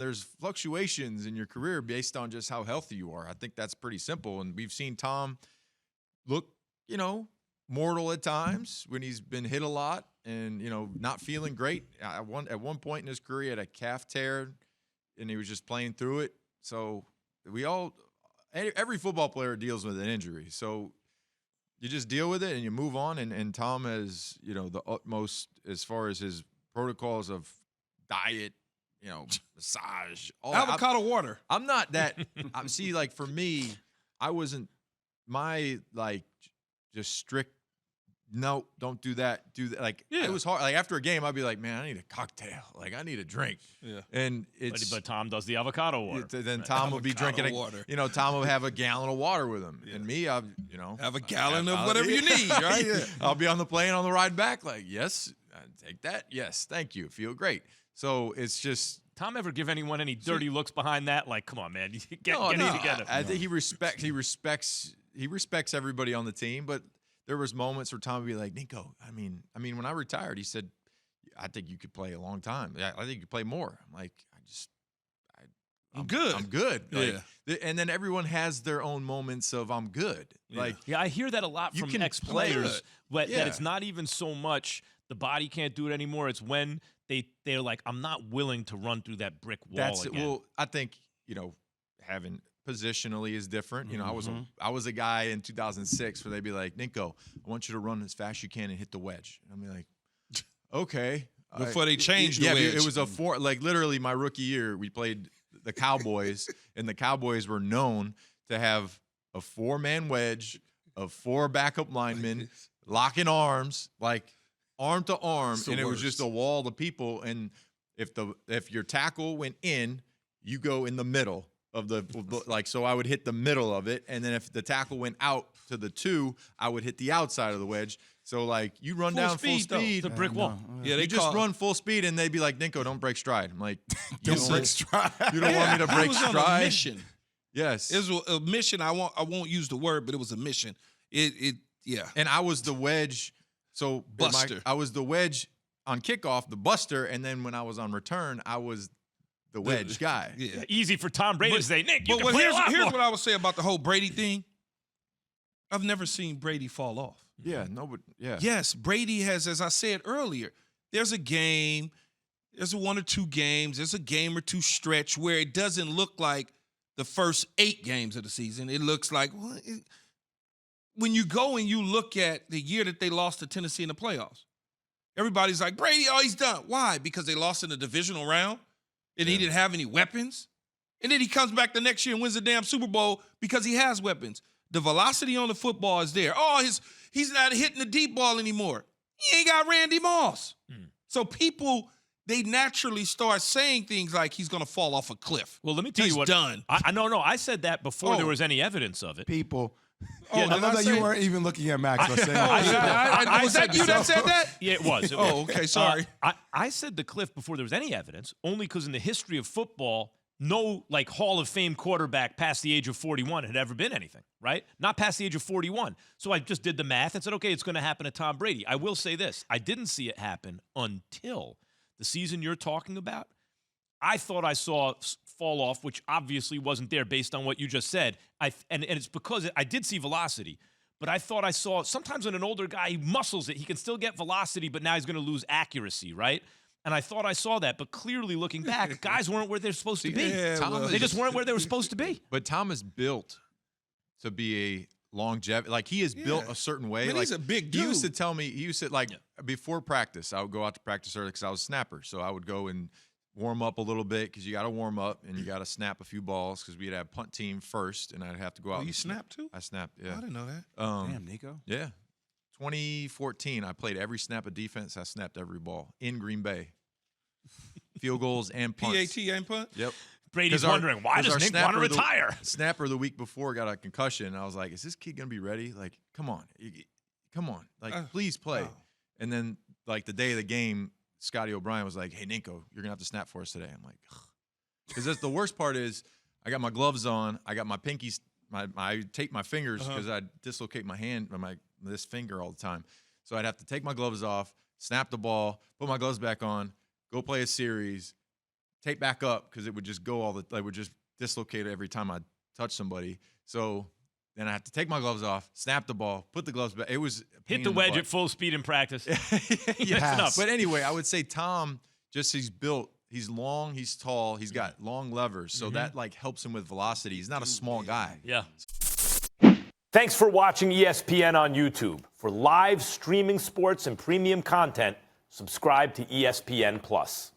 there's fluctuations in your career based on just how healthy you are. I think that's pretty simple. And we've seen Tom look, mortal at times when he's been hit a lot and, not feeling great. At one point in his career, he had a calf tear and he was just playing through it. So every football player deals with an injury. So you just deal with it and you move on. And Tom has, the utmost as far as his protocols of diet, massage. Avocado water. I'm not that. See, like for me, I wasn't just strict. No, don't do that. Do that. Like it was hard. Like after a game, I'd be like, man, I need a cocktail. Like I need a drink. Yeah. And it's but Tom does the avocado water. Then Tom will be drinking water. Tom will have a gallon of water with him. Yeah. And me, have a gallon of whatever you need, right? Yeah. I'll be on the plane on the ride back. Like, yes, take that. Yes, thank you. Feel great. So it's just. Tom ever give anyone any dirty looks behind that? Like, come on, man, get it together. I think he respects everybody on the team, but there was moments where Tom would be like, Nico, I mean, when I retired, he said, I think you could play a long time. I think you could play more. I'm like, I'm good. I'm good. And then everyone has their own moments of I'm good. I hear that a lot from ex-players, that it's not even so much the body can't do it anymore. It's when they're like, I'm not willing to run through that brick wall again. Well, I think, having positionally is different. I was a guy in 2006 where they'd be like, Ninko, I want you to run as fast as you can and hit the wedge. And I'm like, okay. Before they changed the wedge. It was literally my rookie year, we played the Cowboys, and the Cowboys were known to have a 4-man wedge of 4 backup linemen locking arms, like arm to arm, and it was just a wall of people. And if your tackle went in, you go in the middle of so I would hit the middle of it, and then if the tackle went out to the 2, I would hit the outside of the wedge. So you run down full speed, the brick wall. Yeah, they just run full speed, and they'd be like, Ninko, don't break stride. I'm like, don't break stride. You don't want me to break stride. It was on a mission. Yes, it was a mission. I won't use the word, but it was a mission. Yeah. And I was the wedge. So buster. I was the wedge on kickoff, the buster, and then when I was on return, I was the wedge guy. Yeah. Easy for Tom Brady to say, Nick, here's what I would say about the whole Brady thing. I've never seen Brady fall off. Yeah, no, but yeah. Yes, Brady has, as I said earlier, there's a game, there's 1 or 2 games, there's a game or 2 stretch where it doesn't look like the first 8 games of the season. It looks like, when you go and you look at the year that they lost to Tennessee in the playoffs, everybody's like, Brady, he's done. Why? Because they lost in the divisional round and he didn't have any weapons. And then he comes back the next year and wins the damn Super Bowl because he has weapons. The velocity on the football is there. He's not hitting the deep ball anymore. He ain't got Randy Moss. So people, they naturally start saying things like he's going to fall off a cliff. Well, let me tell you what. Done. I said that before there was any evidence of it. People. I love that you weren't even looking at Max. Was that you that said that? Yeah, it was. Okay, sorry. I said the cliff before there was any evidence, only because in the history of football, no Hall of Fame quarterback past the age of 41 had ever been anything, right? Not past the age of 41. So I just did the math and said, okay, it's going to happen to Tom Brady. I will say this. I didn't see it happen until the season you're talking about. I thought I saw fall off, which obviously wasn't there based on what you just said. And it's because I did see velocity, but I thought I saw sometimes when an older guy, he muscles it. He can still get velocity, but now he's going to lose accuracy, right? And I thought I saw that, but clearly looking back, guys weren't where they're supposed to be. They just weren't where they were supposed to be. But Tom is built to be a longevity. Like he is built a certain way. Man, he's a big dude. He used to tell me, before practice, I would go out to practice early because I was a snapper. So I would go and warm up a little bit because you got to warm up and you got to snap a few balls because we'd have punt team first and I'd have to go out. You snapped too? I snapped, yeah. I didn't know that. Damn, Nico. Yeah. 2014, I played every snap of defense. I snapped every ball in Green Bay. Field goals and punts. PAT and punt? Yep. Brady's wondering, why does Nick want to retire? Snapper the week before got a concussion. And I was like, is this kid going to be ready? Like, come on. Please play. Oh. And then, the day of the game, Scotty O'Brien was like, hey, Ninko, you're going to have to snap for us today. I'm like, because that's the worst part is I got my gloves on. I got my pinkies. I tape my fingers because I dislocate my hand, this finger all the time. So I'd have to take my gloves off, snap the ball, put my gloves back on, go play a series, tape back up because it would just go I would just dislocate it every time I touch somebody. So then I have to take my gloves off, snap the ball, put the gloves back. It was a pain Hit the in wedge butt. at full speed in practice. Yeah. But anyway, I would say Tom, he's built. He's long, he's tall, he's got long levers, so that like helps him with velocity. He's not a small guy. Yeah. Thanks for watching ESPN on YouTube. For live streaming sports and premium content, subscribe to ESPN Plus.